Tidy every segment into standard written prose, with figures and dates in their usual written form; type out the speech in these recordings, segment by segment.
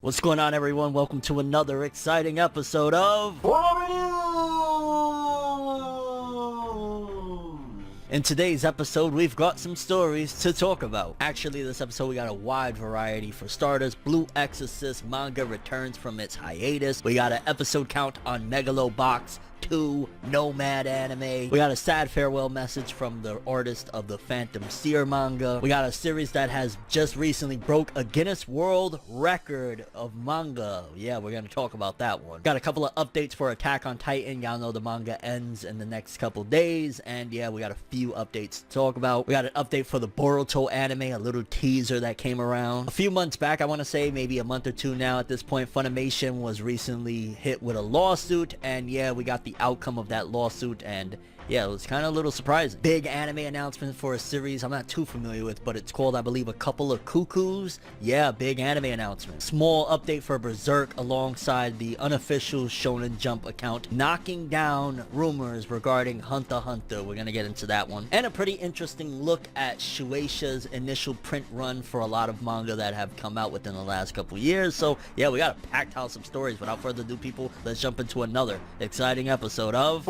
What's going on, everyone? Welcome to another exciting episode of FORNEVERNEWS! In today's episode, we've got some stories to talk about. Actually, this episode we got a wide variety. For starters, Blue Exorcist manga returns from its hiatus. We got an episode count on Megalo Box 2 Nomad anime. We got a sad farewell message from the artist of the Phantom Seer manga. We got a series that has just recently broke a Guinness World Record of manga. Yeah, we're gonna talk about that one. Got a couple of updates for Attack on Titan. Y'all know the manga ends in the next couple days, and yeah, we got a few updates to talk about. We got an update for the Boruto anime, a little teaser that came around a few months back. I want to say maybe a month or two now at this point. Funimation was recently hit with a lawsuit, and yeah, we got the outcome of that lawsuit, and yeah, it was kind of a little surprising. Big anime announcement for a series I'm not too familiar with, but it's called, I believe, A Couple of Cuckoos. Yeah, big anime announcement. Small update for Berserk alongside the unofficial Shonen Jump account knocking down rumors regarding Hunter x Hunter. We're gonna get into that one. And a pretty interesting look at Shueisha's initial print run for a lot of manga that have come out within the last couple years. So yeah, we got a packed house of stories. Without further ado, people, let's jump into another exciting episode of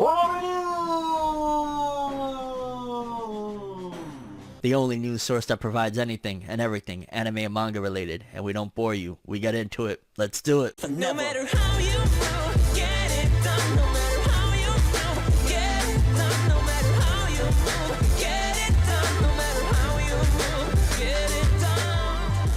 the only news source that provides anything and everything anime and manga related, and we don't bore you. We get into it. Let's do it. No matter how you move, get it done. No matter how you move, get it done. No matter how you move, get it done. No matter how you move, get it done.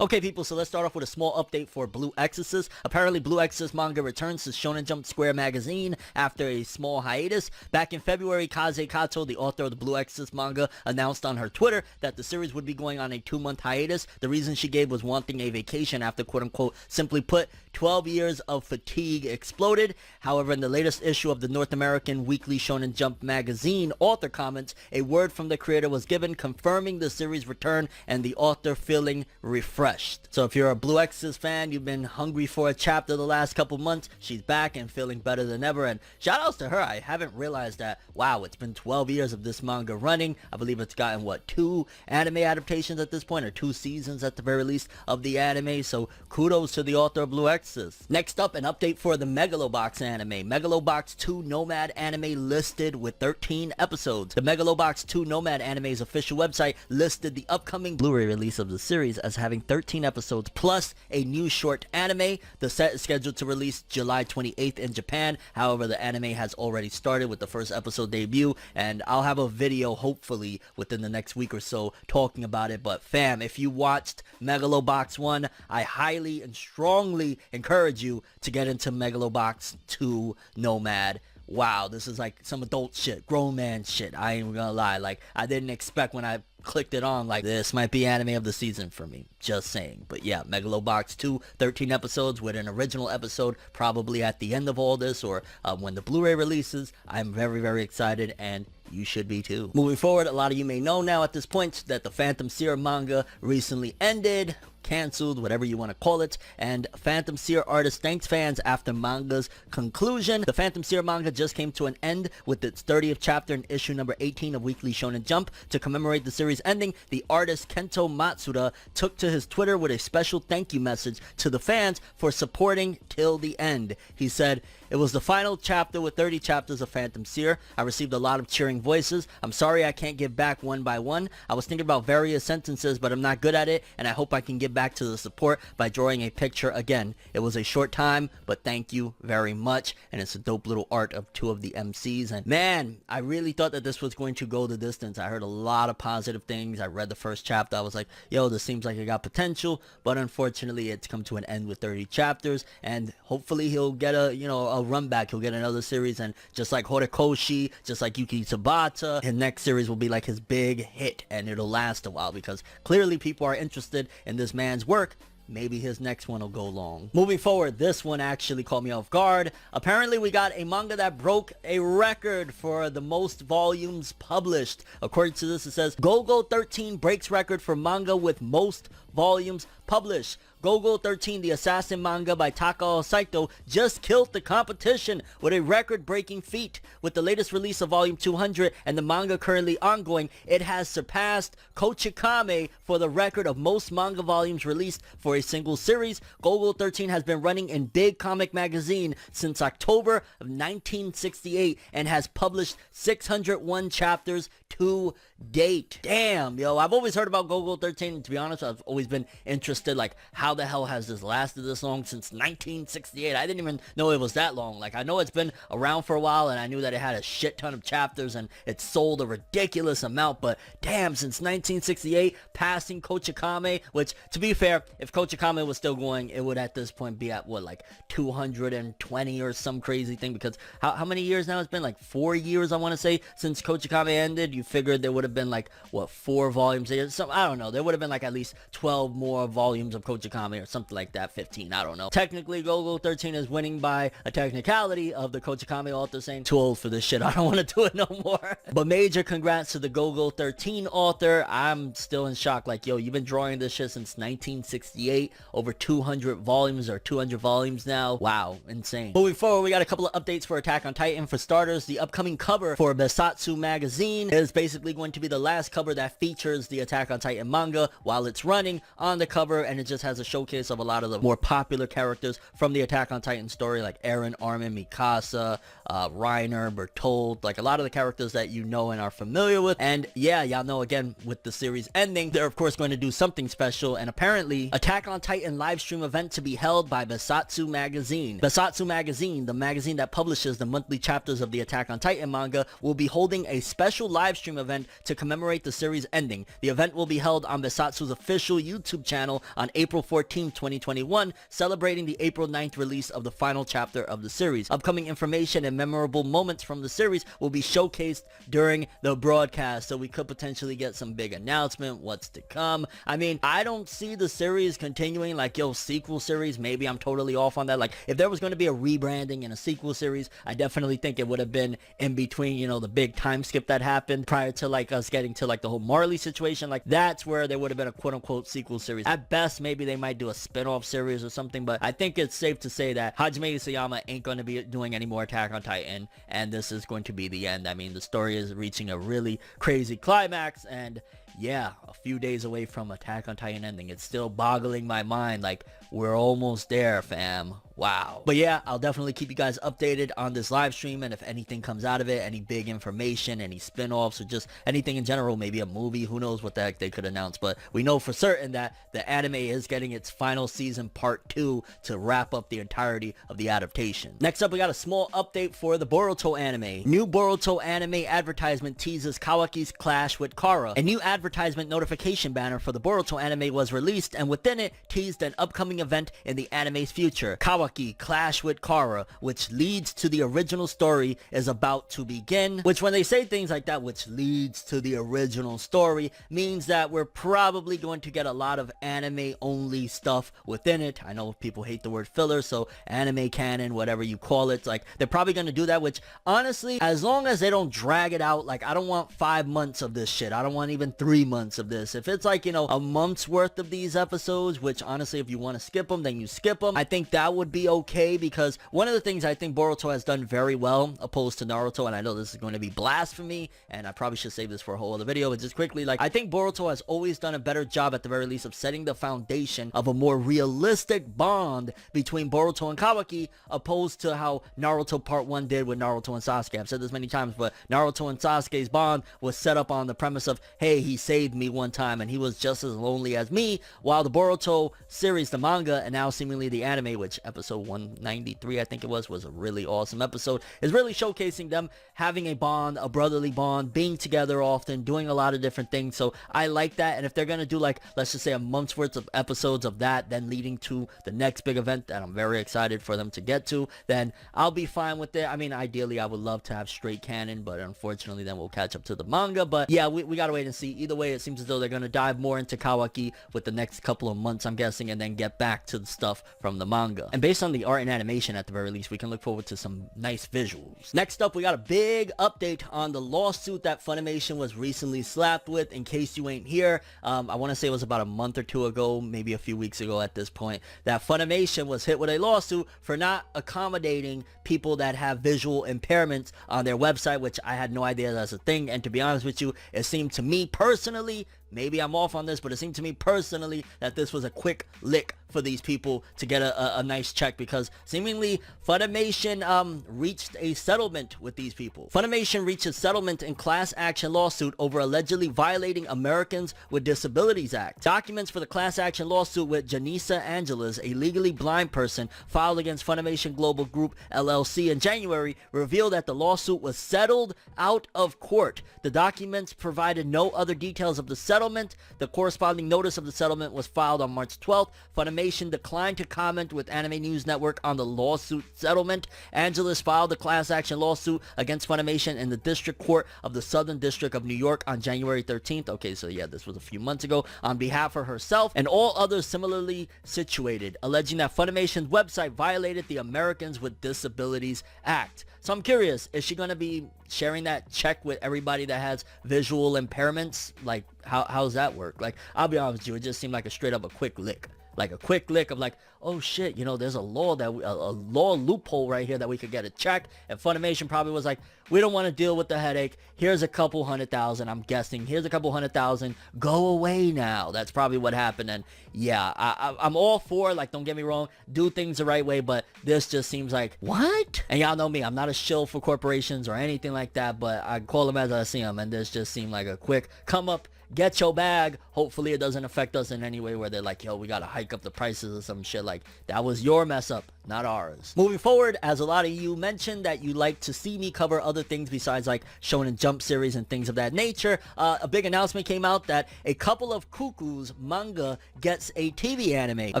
Okay, people, so let's start off with a small update for Blue Exorcist. Apparently, Blue Exorcist manga returns to Shonen Jump Square magazine after a small hiatus. Back in February, Kaze Kato, the author of the Blue Exorcist manga, announced on her Twitter that the series would be going on a 2-month hiatus. The reason she gave was wanting a vacation after, quote-unquote, simply put, 12 years of fatigue exploded. However, in the latest issue of the North American weekly Shonen Jump magazine author comments, a word from the creator was given confirming the series' return and the author feeling refreshed. So if you're a Blue Exorcist fan, you've been hungry for a chapter the last couple months, she's back and feeling better than ever, and shout outs to her. I haven't realized that, wow, it's been 12 years of this manga running. I believe it's gotten, what, 2 anime adaptations at this point, or 2 seasons at the very least of the anime, so kudos to the author of Blue Exorcist. Next up, an update for the Megalo Box anime. Megalo Box 2 Nomad anime listed with 13 episodes. The Megalo Box 2 Nomad anime's official website listed the upcoming Blu-ray release of the series as having 13 episodes plus a new short anime. The set is scheduled to release July 28th in Japan. However, the anime has already started with the first episode debut, and I'll have a video hopefully within the next week or so talking about it. But fam, if you watched Megalo Box 1, I highly and strongly encourage you to get into Megalo Box 2 Nomad. Wow, this is like some adult shit, grown man shit. I ain't gonna lie, like I didn't expect when I clicked it on, like this might be anime of the season for me, just saying. But yeah, Megalo Box 2, 13 episodes with an original episode probably at the end of all this, or when the Blu-ray releases. I'm very, very excited, and you should be too. Moving forward, a lot of you may know now at this point that the Phantom Seer manga recently ended, canceled, whatever you want to call it, and Phantom Seer artist thanks fans after manga's conclusion. The Phantom Seer manga just came to an end with its 30th chapter in issue number 18 of Weekly Shonen Jump. To commemorate the series ending, the artist Kento Matsuda took to his Twitter with a special thank you message to the fans for supporting till the end. He said, "It was the final chapter with 30 chapters of Phantom Seer. I received a lot of cheering voices. I'm sorry I can't give back one by one. I was thinking about various sentences, but I'm not good at it, and I hope I can give back to the support by drawing a picture again. It was a short time, but thank you very much." And it's a dope little art of 2 of the MCs, and man, I really thought that this was going to go the distance. I heard a lot of positive things. I read the first chapter. I was like, yo, this seems like it got potential, but unfortunately it's come to an end with 30 chapters, and hopefully he'll get a run back. He'll get another series, and just like Horikoshi, just like Yuki Tabata, his next series will be like his big hit, and it'll last a while because clearly people are interested in this man's work. Maybe his next one will go long. Moving forward, this one actually caught me off guard. Apparently, we got a manga that broke a record for the most volumes published. According to this, it says, Go-Go 13 breaks record for manga with most volumes published. Gogol 13, the assassin manga by Takao Saito, just killed the competition with a record-breaking feat. With the latest release of volume 200 and the manga currently ongoing, it has surpassed Kochikame for the record of most manga volumes released for a single series. Gogol 13 has been running in Big Comic Magazine since October of 1968 and has published 601 chapters to date. Damn, yo, I've always heard about Gogol 13, and to be honest, I've always been interested, like, how the hell has this lasted this long since 1968? I didn't even know it was that long. Like, I know it's been around for a while, and I knew that it had a shit ton of chapters, and it sold a ridiculous amount, but damn, since 1968, passing Kochikame, which, to be fair, if Kochikame was still going, it would at this point be at, what, like, 220 or some crazy thing, because how many years now? It's been, like, 4 years, I want to say, since Kochikame ended. You figured there would have been like, what, 4 volumes? Some, I don't know. There would have been like at least 12 more volumes of Kochikame or something like that. 15, I don't know. Technically, Gogol 13 is winning by a technicality of the Kochikame author saying, too old for this shit. I don't want to do it no more. But major congrats to the Gogol 13 author. I'm still in shock. Like, yo, you've been drawing this shit since 1968. Over 200 volumes or 200 volumes now. Wow, insane. Moving forward, we got a couple of updates for Attack on Titan. For starters, the upcoming cover for Besatsu magazine is basically going to be the last cover that features the Attack on Titan manga while it's running on the cover, and it just has a showcase of a lot of the more popular characters from the Attack on Titan story, like Eren, Armin, Mikasa, Reiner, Bertold, like a lot of the characters that you know and are familiar with. And yeah, y'all know, again, with the series ending, they're of course going to do something special, and apparently Attack on Titan live stream event to be held by Besatsu magazine. Besatsu magazine, the magazine that publishes the monthly chapters of the Attack on Titan manga, will be holding a special live stream event to commemorate the series ending. The event will be held on Besatsu's official YouTube channel on April 14, 2021, celebrating the April 9th release of the final chapter of the series. Upcoming information and memorable moments from the series will be showcased during the broadcast, so we could potentially get some big announcement, what's to come. I mean, I don't see the series continuing, like, yo, sequel series, maybe I'm totally off on that. Like, if there was going to be a rebranding and a sequel series, I definitely think it would have been in between, you know, the big time skip that happened prior to like us getting to like the whole Marley situation. Like, that's where there would have been a quote-unquote sequel series. At best, maybe they might do a spin-off series or something, but I think it's safe to say that Hajime Isayama ain't going to be doing any more Attack on Titan, and this is going to be the end. I mean, the story is reaching a really crazy climax, and yeah, a few days away from Attack on Titan ending. It's still boggling my mind. Like, we're almost there, fam. Wow. But yeah, I'll definitely keep you guys updated on this live stream, and if anything comes out of it, any big information, any spin-offs, or just anything in general, maybe a movie, who knows what the heck they could announce. But we know for certain that the anime is getting its final season part 2 to wrap up the entirety of the adaptation. Next up, we got a small update for the Boruto anime. New Boruto anime advertisement teases Kawaki's clash with Kara. A new advertisement notification banner for the Boruto anime was released, and within it teased an upcoming event in the anime's future. Kawaki clash with Kara, which leads to the original story, is about to begin. Which, when they say things like that, which leads to the original story, means that we're probably going to get a lot of anime only stuff within it. I know people hate the word filler, so anime canon, whatever you call it, like, they're probably going to do that, which honestly, as long as they don't drag it out, like, I don't want 5 months of this shit. I don't want even 3 months of this. If it's like, you know, a month's worth of these episodes, which honestly, if you want to skip them, then you skip them. I think that would be okay, because one of the things I think Boruto has done very well, opposed to Naruto, and I know this is going to be blasphemy, and I probably should save this for a whole other video, but just quickly, like, I think Boruto has always done a better job, at the very least, of setting the foundation of a more realistic bond between Boruto and Kawaki, opposed to how Naruto Part 1 did with Naruto and Sasuke. I've said this many times, but Naruto and Sasuke's bond was set up on the premise of, hey, he saved me one time, and he was just as lonely as me, while the Boruto series, the manga, and now seemingly the anime, which episode 193 I think it was a really awesome episode, is really showcasing them having a bond, a brotherly bond, being together often, doing a lot of different things. So I like that, and if they're gonna do, like, let's just say a month's worth of episodes of that, then leading to the next big event that I'm very excited for them to get to, then I'll be fine with it. I mean, ideally I would love to have straight canon, but unfortunately then we'll catch up to the manga. But yeah, we gotta wait and see. Either way, it seems as though they're gonna dive more into Kawaki with the next couple of months, I'm guessing, and then get back back to the stuff from the manga. And based on the art and animation at the very least, we can look forward to some nice visuals. Next up, we got a big update on the lawsuit that Funimation was recently slapped with. In case you ain't here, I want to say it was about a month or two ago, maybe a few weeks ago at this point, that Funimation was hit with a lawsuit for not accommodating people that have visual impairments on their website, which I had no idea that's a thing. And to be honest with you, it seemed to me personally, maybe I'm off on this, but it seemed to me personally that this was a quick lick for these people to get a nice check, because seemingly Funimation reached a settlement with these people. Funimation reached a settlement in class action lawsuit over allegedly violating Americans with Disabilities Act. Documents for the class action lawsuit with Janissa Angeles, a legally blind person, filed against Funimation Global Group LLC in January, revealed that the lawsuit was settled out of court. The documents provided no other details of the settlement. The corresponding notice of the settlement was filed on March 12th. Funimation declined to comment with Anime News Network on the lawsuit settlement. Angeles filed the class action lawsuit against Funimation in the District Court of the Southern District of New York on January 13th. Okay, so yeah, this was a few months ago, on behalf of herself and all others similarly situated, alleging that Funimation's website violated the Americans with Disabilities Act. So I'm curious, is she going to be sharing that check with everybody that has visual impairments? Like, how's that work? Like, I'll be honest with you, it just seemed like a straight up a quick lick. Like a quick lick of like, oh shit, you know, there's a law loophole right here that we could get a check. And Funimation probably was like, we don't want to deal with the headache. Here's a couple $100,000, I'm guessing. Here's a couple $100,000. Go away now. That's probably what happened. And yeah, I'm all for, like, don't get me wrong, do things the right way, but this just seems like, what? And y'all know me, I'm not a shill for corporations or anything like that, but I call them as I see them, and this just seemed like a quick come up, get your bag. Hopefully it doesn't affect us in any way where they're like, yo, we gotta hike up the prices or some shit. Like, that was your mess up, not ours. Moving forward, as a lot of you mentioned that you like to see me cover other things besides like Shonen Jump series and things of that nature, a big announcement came out that a couple of Cuckoos manga gets a TV anime. A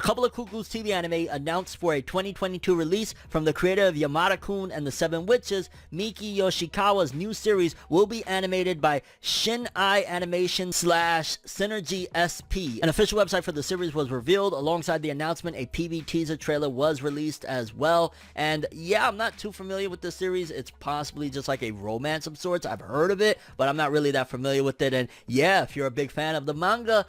couple of Cuckoos TV anime announced for a 2022 release from the creator of Yamada-kun and the Seven Witches. Miki Yoshikawa's new series will be animated by Shin-Ai Animation / Synergy SP. An official website for the series was revealed. Alongside the announcement, a PV teaser trailer was released as well. And yeah, I'm not too familiar with this series. It's possibly just like a romance of sorts. I've heard of it, but I'm not really that familiar with it. And yeah, if you're a big fan of the manga,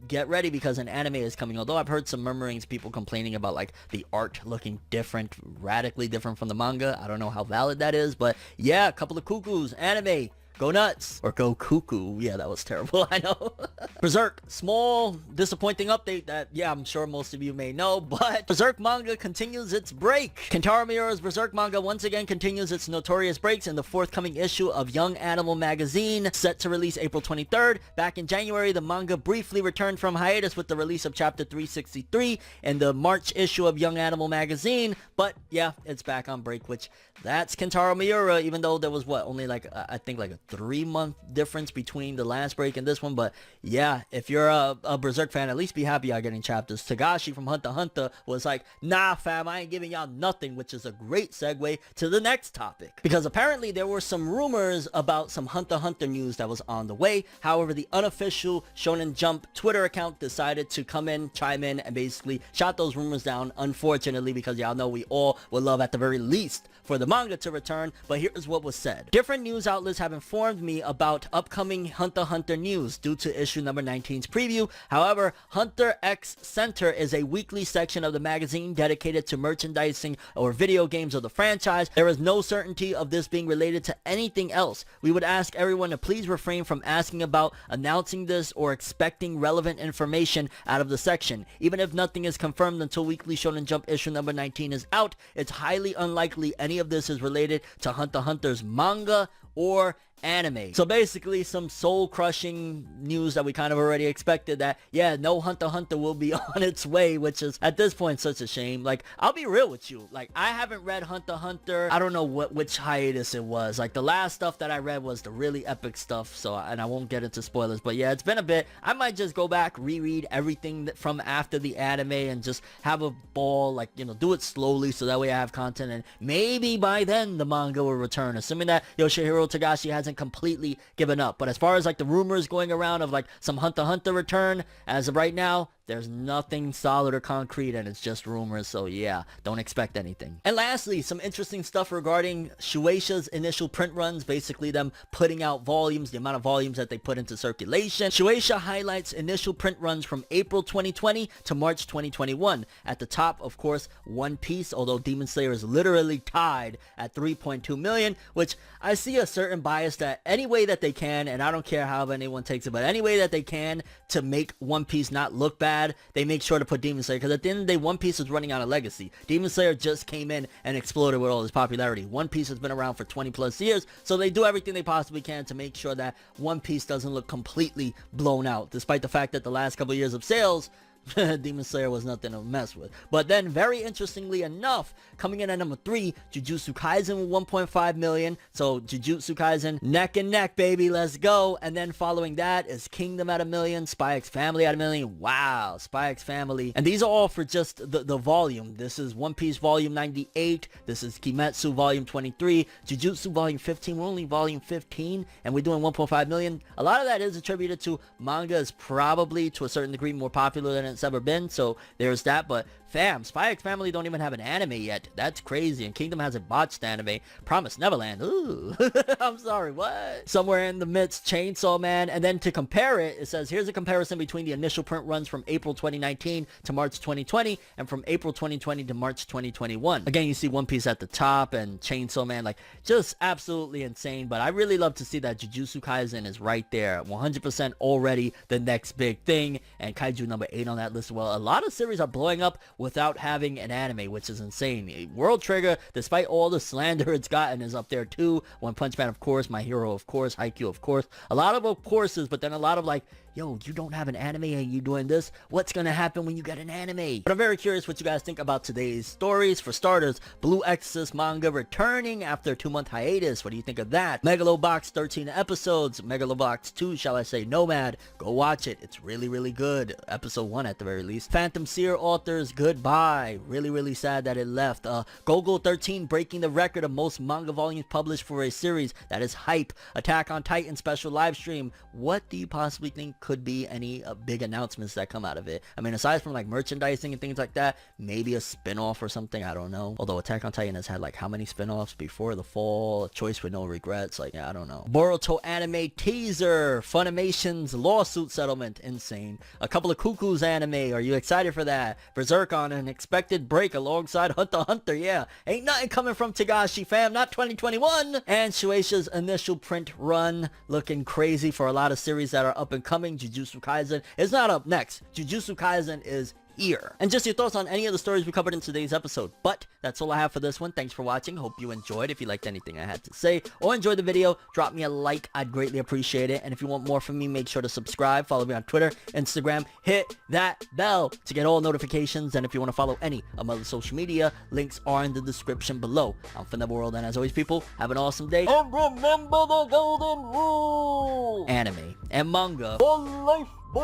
get ready because an anime is coming. Although I've heard some murmurings, people complaining about like the art looking different, radically different from the manga. I don't know how valid that is, but yeah, a couple of Cuckoos anime. Go nuts. Or go cuckoo. Yeah, that was terrible, I know. Berserk, small, disappointing update that, yeah, I'm sure most of you may know, but Berserk manga continues its break. Kentaro Miura's Berserk manga once again continues its notorious breaks in the forthcoming issue of Young Animal magazine, set to release April 23rd. Back in January, the manga briefly returned from hiatus with the release of chapter 363 in the March issue of Young Animal magazine, but yeah, it's back on break, which that's Kentaro Miura, even though there was what, only like, I think like a 3-month difference between the last break and this one. But yeah, if you're a Berserk fan, at least be happy y'all getting chapters. Tagashi from Hunter x Hunter was like, nah fam, I ain't giving y'all nothing, which is a great segue to the next topic, because apparently there were some rumors about some Hunter x Hunter news that was on the way. However, the unofficial Shonen Jump Twitter account decided to chime in and basically shot those rumors down, unfortunately, because y'all know we all would love at the very least for the manga to return. But here's what was said. Different news outlets have informed me about upcoming Hunter x Hunter news due to issue number 19's preview. However, Hunter X Center is a weekly section of the magazine dedicated to merchandising or video games of the franchise. There is no certainty of this being related to anything else. We would ask everyone to please refrain from asking about announcing this or expecting relevant information out of the section. Even if nothing is confirmed until Weekly Shonen Jump issue number 19 is out, it's highly unlikely any of this is related to Hunter x Hunter's manga or anime. So basically some soul crushing news that we kind of already expected, that yeah, no Hunter x Hunter will be on its way, which is at this point such a shame. Like, I'll be real with you, like, I haven't read Hunter x Hunter, I don't know which hiatus it was. Like, the last stuff that I read was the really epic stuff, so, and I won't get into spoilers, but yeah, it's been a bit. I might just go back, reread everything from after the anime and just have a ball, like, you know, do it slowly so that way I have content, and maybe by then the manga will return, assuming that Yoshihiro Togashi hasn't completely given up. But as far as like the rumors going around of like some Hunter x Hunter return, as of right now, There's nothing solid or concrete, and it's just rumors, so yeah, don't expect anything. And lastly, some interesting stuff regarding Shueisha's initial print runs, basically them putting out volumes, the amount of volumes that they put into circulation. Shueisha highlights initial print runs from April 2020 to March 2021. At the top, of course, One Piece, although Demon Slayer is literally tied at 3.2 million, which I see a certain bias that any way that they can, and I don't care how anyone takes it, but any way that they can to make One Piece not look bad, they make sure to put Demon Slayer, because at the end of the day, One Piece is running out of legacy. Demon Slayer just came in and exploded with all his popularity. One Piece has been around for 20 plus years, so they do everything they possibly can to make sure that One Piece doesn't look completely blown out, despite the fact that the last couple of years of sales, Demon Slayer was nothing to mess with. But then, very interestingly enough, coming in at number 3, Jujutsu Kaisen with 1.5 million. So Jujutsu Kaisen, neck and neck, baby, let's go. And then following that is Kingdom at 1 million, Spy X Family at 1 million. Wow, Spy X Family. And these are all for just the volume. This is One Piece Volume 98. This is Kimetsu Volume 23. Jujutsu Volume 15. We're only Volume 15, and we're doing 1.5 million. A lot of that is attributed to manga is probably, to a certain degree, more popular than it's ever been, so there's that. But fam, Spy X Family don't even have an anime yet. That's crazy. And Kingdom has a botched anime, Promise Neverland. Ooh. I'm sorry, what? Somewhere in the midst, Chainsaw Man. And then to compare it, it says here's a comparison between the initial print runs from April 2019 to March 2020 and from April 2020 to March 2021. Again, you see One Piece at the top and Chainsaw Man, like, just absolutely insane. But I really love to see that Jujutsu Kaisen is right there, 100% already the next big thing, and Kaiju number 8 on that list as well. A lot of series are blowing up without having an anime, which is insane. World Trigger, despite all the slander it's gotten, is up there too. One Punch Man, of course. My Hero, of course. Haikyuu, of course. A lot of courses, but then a lot of like, yo, you don't have an anime and you doing this? What's gonna happen when you get an anime? But I'm very curious what you guys think about today's stories. For starters, Blue Exorcist manga returning after a 2-month hiatus. What do you think of that? Megalobox, 13 episodes. Megalobox 2, shall I say, Nomad. Go watch it. It's really, really good. Episode 1 at the very least. Phantom Seer authors, goodbye. Really, really sad that it left. Gogo 13 breaking the record of most manga volumes published for a series. That is hype. Attack on Titan special live stream. What do you possibly think could be any big announcements that come out of it? I mean, aside from like merchandising and things like that, maybe a spin-off or something, I don't know. Although Attack on Titan has had like how many spin-offs before the fall? A Choice with No Regrets, like, yeah, I don't know. Boruto anime teaser, Funimation's lawsuit settlement, insane. A couple of Cuckoos anime, are you excited for that? Berserk on an expected break alongside Hunter x Hunter, yeah. Ain't nothing coming from Tagashi, fam, not 2021. And Shueisha's initial print run looking crazy for a lot of series that are up and coming. Jujutsu Kaisen is not up next. Jujutsu Kaisen is here. And just your thoughts on any of the stories we covered in today's episode. But that's all I have for this one. Thanks for watching. Hope you enjoyed. If you liked anything I had to say or enjoyed the video, drop me a like. I'd greatly appreciate it. And if you want more from me, make sure to subscribe. Follow me on Twitter, Instagram. Hit that bell to get all notifications. And if you want to follow any of my other social media, links are in the description below. I'm ForneverWorld, and as always, people, have an awesome day. And remember the golden rule: anime and manga for life, boy.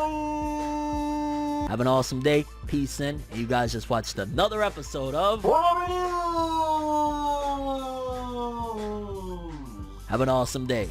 Have an awesome day. Peace in. And you guys just watched another episode of FORNEVERNEWS. Have an awesome day.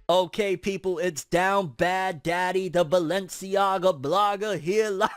Okay, people, it's down bad daddy, the Balenciaga blogger here live.